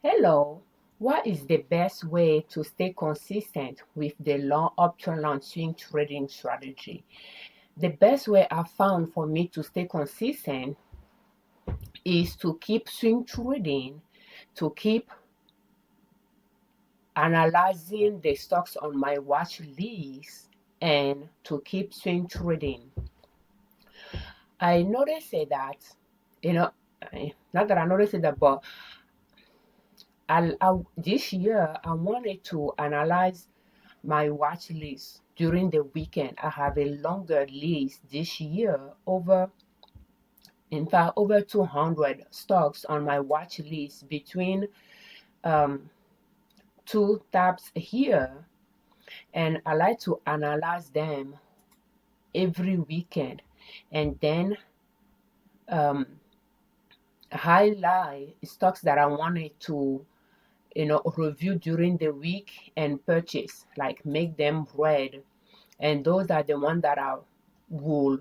Hello, what is the best way to stay consistent with the long uptrend swing trading strategy? The best way I found for me to stay consistent is to keep swing trading, to keep analyzing the stocks on my watch list, and to keep swing trading. I noticed that, you know, not that I noticed that, but this year I wanted to analyze my watch list during the weekend. I have a longer list this year, in fact, over 200 stocks on my watch list between two tabs here, and I like to analyze them every weekend and then highlight stocks that I wanted to review during the week and purchase, like make them red. And those are the ones that I will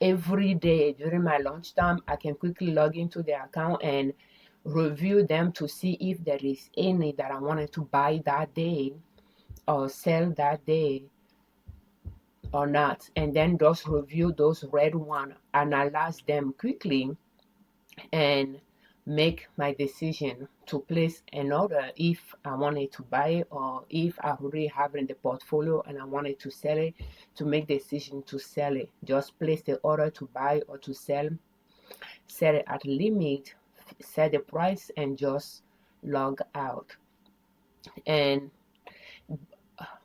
every day during my lunchtime. I can quickly log into the account and review them to see if there is any that I wanted to buy that day or sell that day or not, and then just review those red ones, analyze them quickly, and make my decision to place an order if I wanted to buy it, or if I already have it in the portfolio and I wanted to sell it, to make the decision to sell it. Just place the order to buy or to sell, set it at limit, set the price, and just log out.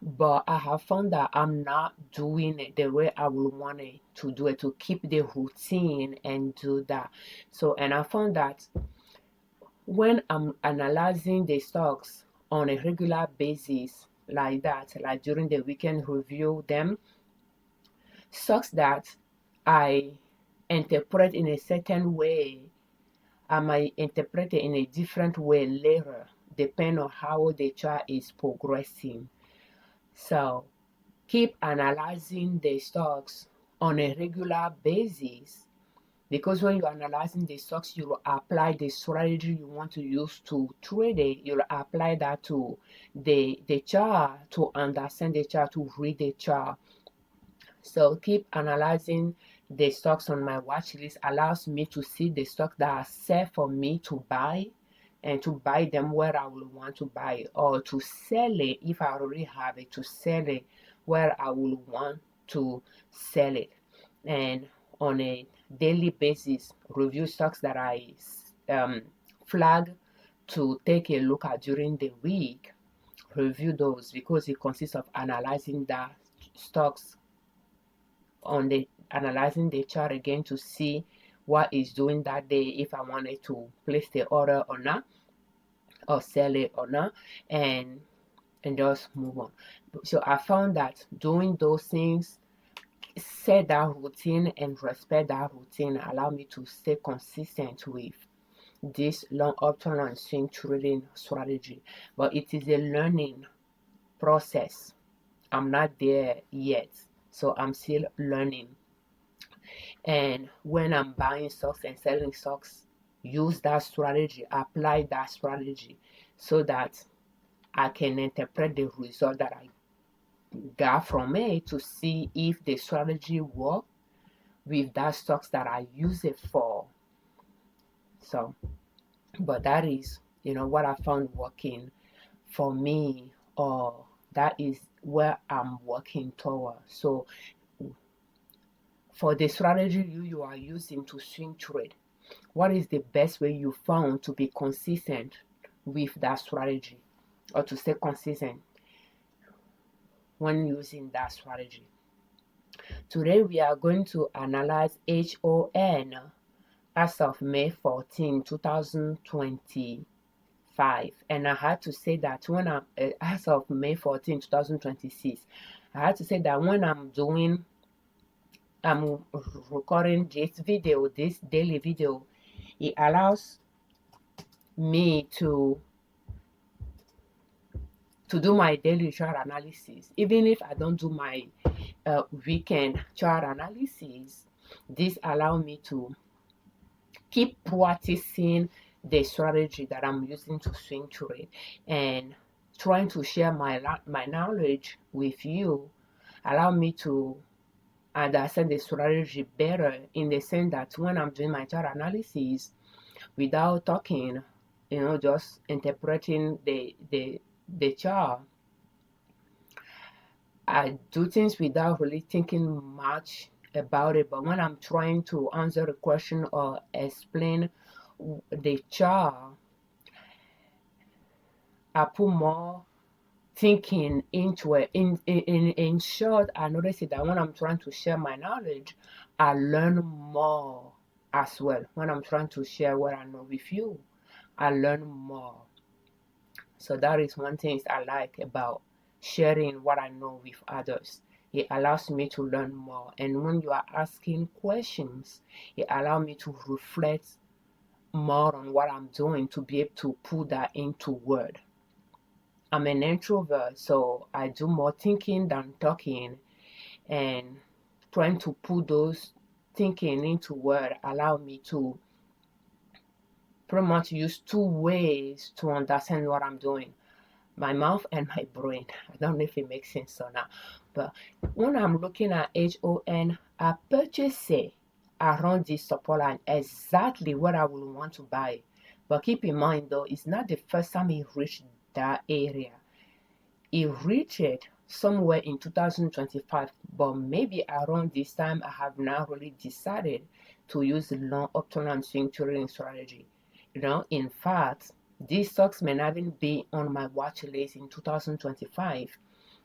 But I have found that I'm not doing it the way I would want it to do it, to keep the routine and do that. And I found that when I'm analyzing the stocks on a regular basis like that, like during the weekend, review them, stocks that I interpret in a certain way, I might interpret it in a different way later, depending on how the chart is progressing. So keep analyzing the stocks on a regular basis, because when you're analyzing the stocks, you will apply the strategy you want to use to trade it. You'll apply that to the chart, to understand the chart, to read the chart. So keep analyzing the stocks on my watch list allows me to see the stocks that are set for me to buy, and to buy them where I will want to buy it, or to sell it if I already have it, to sell it where I will want to sell it. And on a daily basis, review stocks that I flag to take a look at during the week. Review those, because it consists of analyzing the stocks analyzing the chart again to see what is doing that day, if I wanted to place the order or not, or sell it or not, and just move on. So I found that doing those things, set that routine and respect that routine, allow me to stay consistent with this long uptrend swing trading strategy. But it is a learning process. I'm not there yet, so I'm still learning. And when I'm buying stocks and selling stocks, use that strategy, apply that strategy, so that I can interpret the result that I got from it, to see if the strategy works with that stocks that I use it for. So, but that is, what I found working for me, or that is where I'm working toward. So for the strategy you are using to swing trade, what is the best way you found to be consistent with that strategy, or to stay consistent when using that strategy? Today we are going to analyze HON as of May 14, 2025. And I had to say that when I'm as of May 14, 2026, I had to say that when I'm recording this video, this daily video, it allows me to do my daily chart analysis. Even if I don't do my weekend chart analysis, this allows me to keep practicing the strategy that I'm using to swing trade, and trying to share my knowledge with you allow me to understand the strategy better, in the sense that when I'm doing my chart analysis without talking, just interpreting the chart, I do things without really thinking much about it. But when I'm trying to answer a question or explain the chart, I put more thinking into it. In short, I notice that when I'm trying to share my knowledge, I learn more as well. When I'm trying to share what I know with you, I learn more. So that is one thing I like about sharing what I know with others. It allows me to learn more. And when you are asking questions, it allows me to reflect more on what I'm doing, to be able to put that into word. I'm an introvert, so I do more thinking than talking, and trying to put those thinking into word allow me to pretty much use two ways to understand what I'm doing: my mouth and my brain. I don't know if it makes sense or not, but when I'm looking at HON, I purchase it around this support line, exactly what I would want to buy. But keep in mind though, it's not the first time it reached that area. It reached it somewhere in 2025, but maybe around this time I have now really decided to use the long Uptrend swing trading strategy. In fact, these stocks may not even be on my watch list in 2025,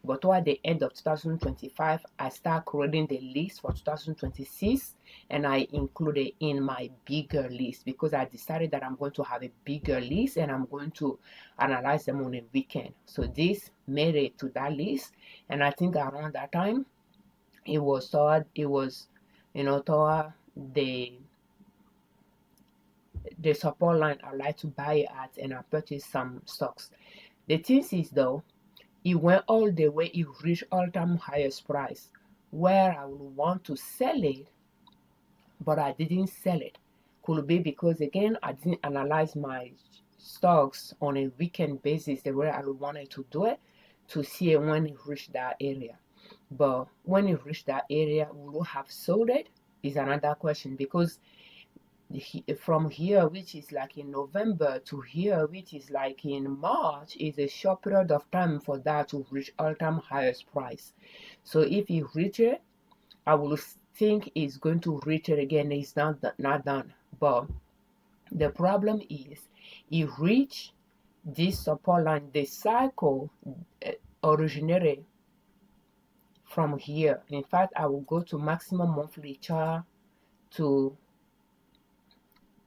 but toward the end of 2025, I start creating the list for 2026, and I include it in my bigger list because I decided that I'm going to have a bigger list and I'm going to analyze them on a weekend. So this made it to that list, and I think around that time, it was toward the support line I like to buy it at, and I purchased some stocks. The thing is though, it went all the way, it reached all-time highest price where I would want to sell it, but I didn't sell it. Could be because again I didn't analyze my stocks on a weekend basis the way I wanted to do it, to see when it reached that area. But when it reached that area, will I have sold it is another question, because from here, which is like in November, to here, which is like in March, is a short period of time for that to reach all-time highest price. So if you reach it, I will think it's going to reach it again. It's not done. But the problem is, it reached this support line. The cycle originated from here. In fact, I will go to maximum monthly chart to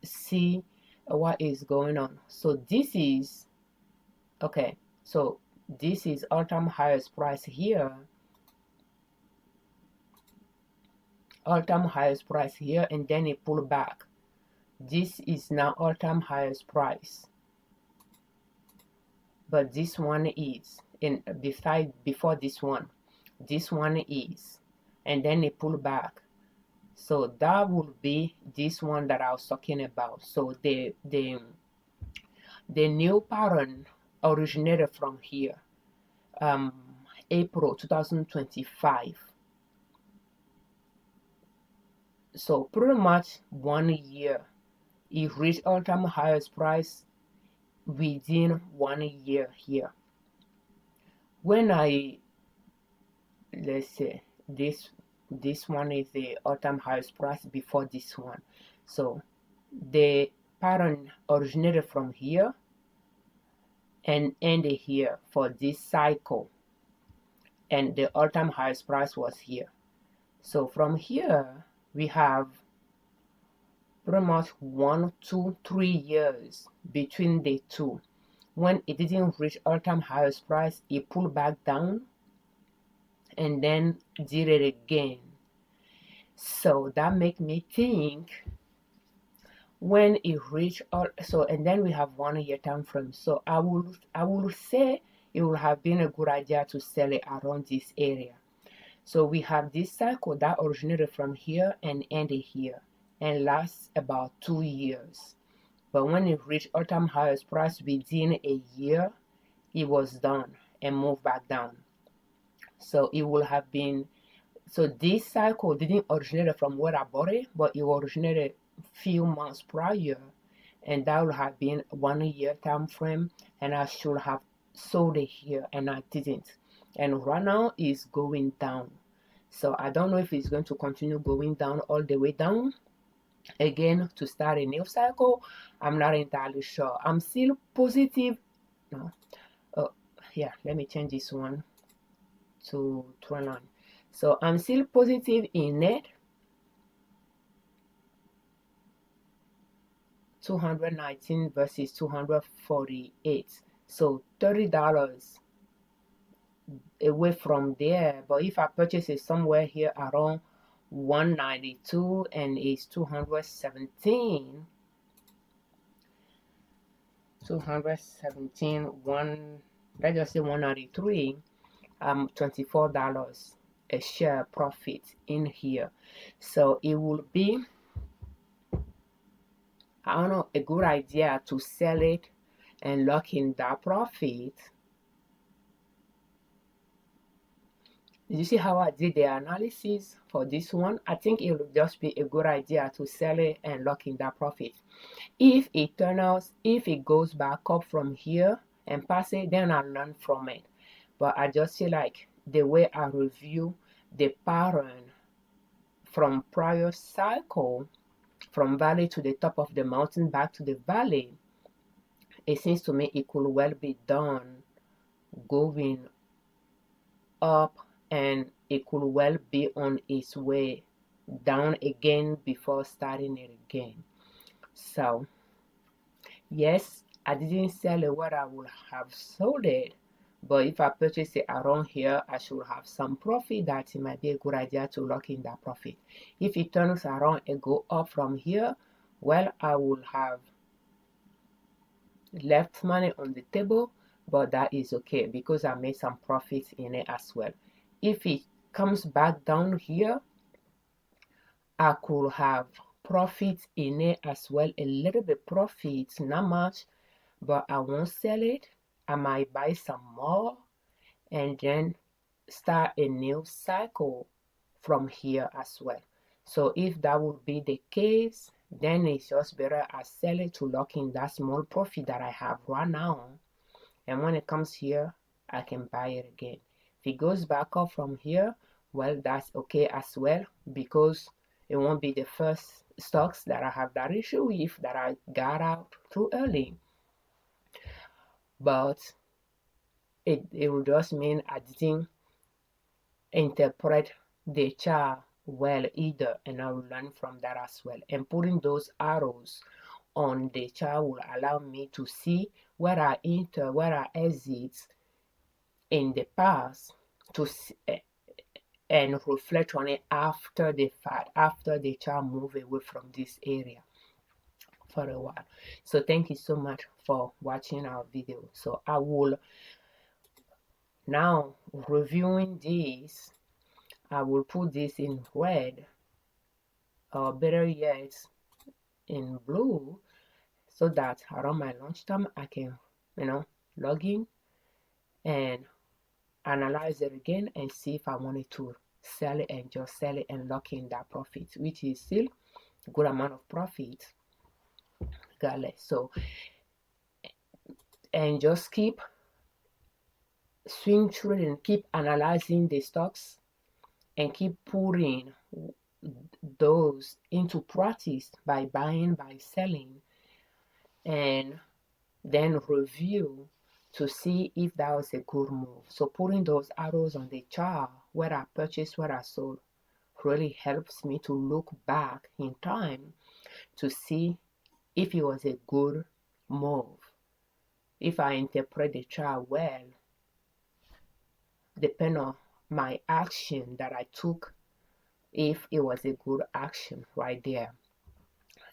see what is going on. So this is okay, so this is all-time highest price here, all-time highest price here, and then it pull back. This is now all-time highest price, but this one is in before this one is, and then it pull back. So that would be this one that I was talking about. So the new pattern originated from here, April 2025. So pretty much 1 year, it reached all-time highest price within 1 year here. When let's say this one is the all-time highest price before this one. So the pattern originated from here and ended here for this cycle, and the all-time highest price was here. So from here we have pretty much 1, 2, 3 years between the two. When it didn't reach all-time highest price, it pulled back down and then did it again. So that make me think, when it reached all, so, and then we have 1 year time frame. So I will say it would have been a good idea to sell it around this area. So we have this cycle that originated from here and ended here and lasts about 2 years. but when it reached all-time highest price within a year, it was done and moved back down. So it will have been, so this cycle didn't originate from where I bought it, but it originated few months prior, and that would have been 1 year time frame, and I should have sold it here, and I didn't. And right now it's going down. So I don't know if it's going to continue going down all the way down again to start a new cycle. I'm not entirely sure. I'm still positive. No, yeah, let me change this one to trend line. So I'm still positive in it. 219 versus 248, so $30 away from there. But if I purchase it somewhere here around 192 and it's 217, let's just say 193, $24 a share profit in here. So it will be, I don't know, a good idea to sell it and lock in that profit. You see how I did the analysis for this one? I think it would just be a good idea to sell it and lock in that profit. If it turns out, if it goes back up from here and pass it, then I'll learn from it. But I just feel like the way I review the pattern from prior cycle, from valley to the top of the mountain back to the valley, it seems to me it could well be done going up, and it could well be on its way down again before starting it again. So yes, I didn't sell it where I would have sold it, but if I purchase it around here, I should have some profit. That it might be a good idea to lock in that profit. If it turns around and go up from here, well, I will have left money on the table, but that is okay because I made some profits in it as well. If it comes back down here, I could have profits in it as well, a little bit profits, not much, but I won't sell it. I might buy some more and then start a new cycle from here as well. So if that would be the case, then it's just better I sell it to lock in that small profit that I have right now, and when it comes here, I can buy it again. If it goes back up from here, well, that's okay as well, because it won't be the first stocks that I have that issue with, that I got out too early. But it will just mean I didn't interpret the chart well either, and I will learn from that as well. And putting those arrows on the chart will allow me to see where I enter, where I exit in the past, to and reflect on it after the fact, after the chart move away from this area for a while. So thank you so much for watching our video. So I will now reviewing this, I will put this in red, or better yet in blue, so that around my lunchtime I can, log in and analyze it again and see if I wanted to sell it and just sell it and lock in that profit, which is still a good amount of profit regardless. So, and just keep swing trading, keep analyzing the stocks, and keep putting those into practice by buying, by selling, and then review to see if that was a good move. So putting those arrows on the chart, where I purchased, where I sold, really helps me to look back in time to see if it was a good move. If I interpret the chart well, depend on my action that I took, if it was a good action right there.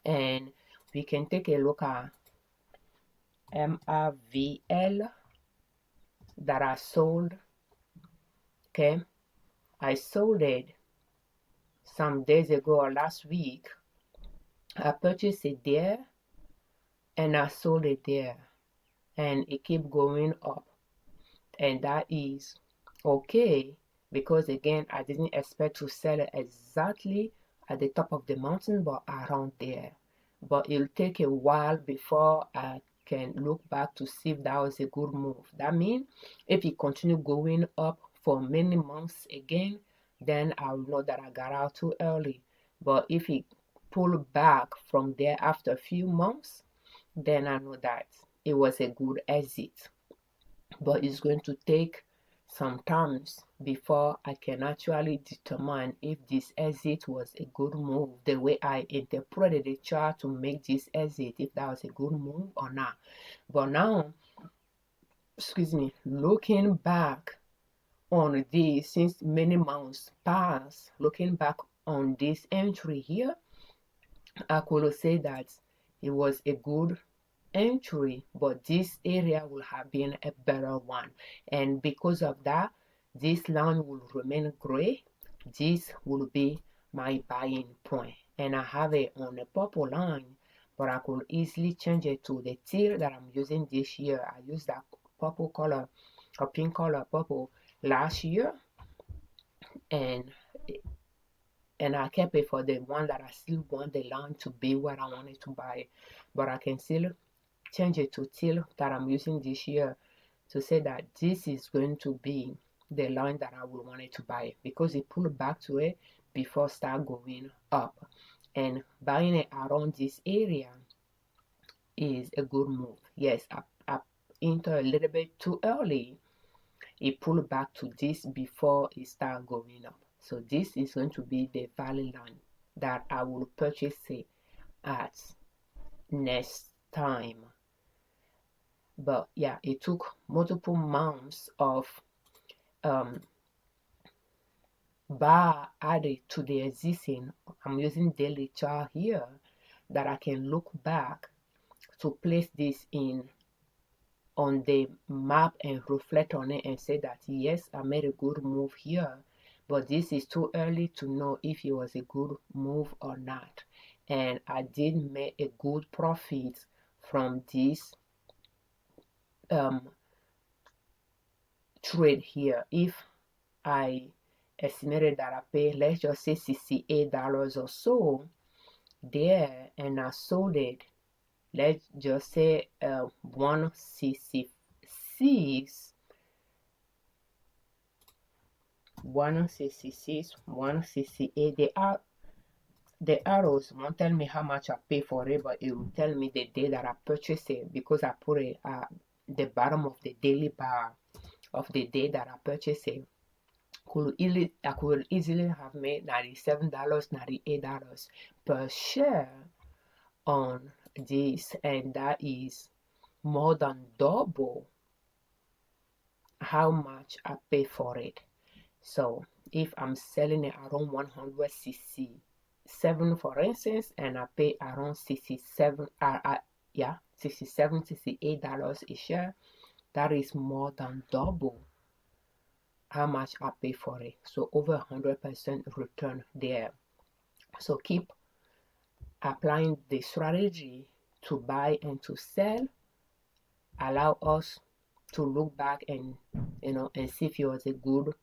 And we can take a look at MRVL that I sold. Okay, I sold it some days ago or last week. I purchased it there and I sold it there, and it keep going up, and that is okay, because again, I didn't expect to sell it exactly at the top of the mountain, but around there. But it'll take a while before I can look back to see if that was a good move. That means if it continue going up for many months again, then I'll know that I got out too early. But if it pull back from there after a few months, then I know that it was a good exit. But it's going to take some time before I can actually determine if this exit was a good move, the way I interpreted the chart to make this exit, if that was a good move or not. But now, excuse me, looking back on this, since many months passed, looking back on this entry here, I could say that it was a good entry, but this area will have been a better one, and because of that, this line will remain gray. This will be my buying point, and I have it on a purple line, but I could easily change it to the teal that I'm using this year. I used that purple color or pink color purple last year, and I kept it for the one that I still want the line to be what I wanted to buy, but I can still change it to teal that I'm using this year to say that this is going to be the line that I will want it to buy, because it pulled back to it before start going up, and buying it around this area is a good move. Yes, I entered a little bit too early. It pulled back to this before it start going up, so this is going to be the value line that I will purchase it at next time. But yeah, it took multiple months of bar added to the existing. I'm using daily chart here that I can look back to place this in on the map and reflect on it and say that yes, I made a good move here, but this is too early to know if it was a good move or not. And I did make a good profit from this trade here. If I estimated that I paid, let's just say $68 or so there, and I sold it, let's just say 166, 168. The arrows won't tell me how much I pay for it, but it will tell me the day that I purchased it, because I put it at the bottom of the daily bar of the day that I purchased it. I could easily have made $97, $98 per share on this, and that is more than double how much I pay for it. So if I'm selling it around 167, for instance, and I pay around 67, $68 a share, that is more than double how much I pay for it. So over 100% return there. So keep applying the strategy to buy and to sell. Allow us to look back and and see if it was a good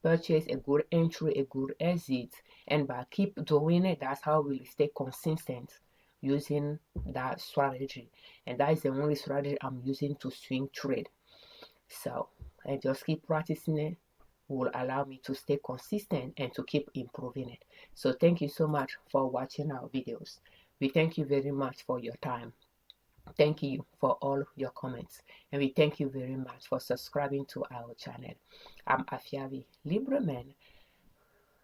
purchase, a good entry, a good exit, and by keep doing it, that's how we'll stay consistent using that strategy. And that is the only strategy I'm using to swing trade. So I just keep practicing it, will allow me to stay consistent and to keep improving it. So thank you so much for watching our videos. We thank you very much for your time. Thank you for all your comments, and we thank you very much for subscribing to our channel. I'm Afiavi Liberman,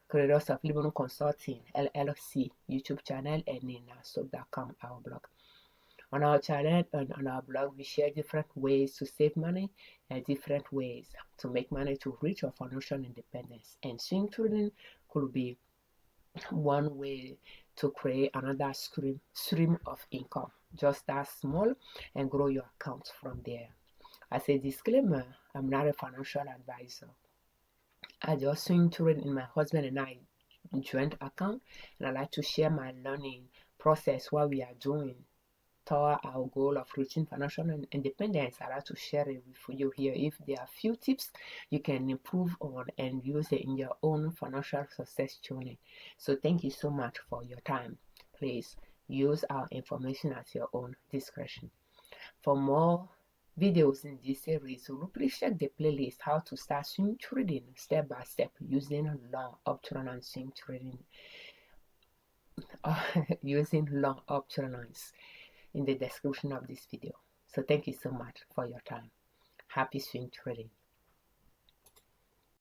creators of Liberman Consulting L.L.C YouTube channel, and in sub.com, our blog. On our channel and on our blog, we share different ways to save money and different ways to make money to reach your financial independence. And swing trading could be one way to create another stream of income. Just that small, and grow your account from there. As a disclaimer, I'm not a financial advisor. I just swing trade in my husband and I joint account, and I like to share my learning process, what we are doing toward our goal of reaching financial independence, I'd like to share it with you here. If there are few tips you can improve on and use it in your own financial success journey. So thank you so much for your time. Please use our information at your own discretion. For more videos in this series, please check the playlist How to Start Swing Trading Step by Step using long uptrend and swing trading using long uptrends in the description of this video. So thank you so much for your time. Happy swing trading.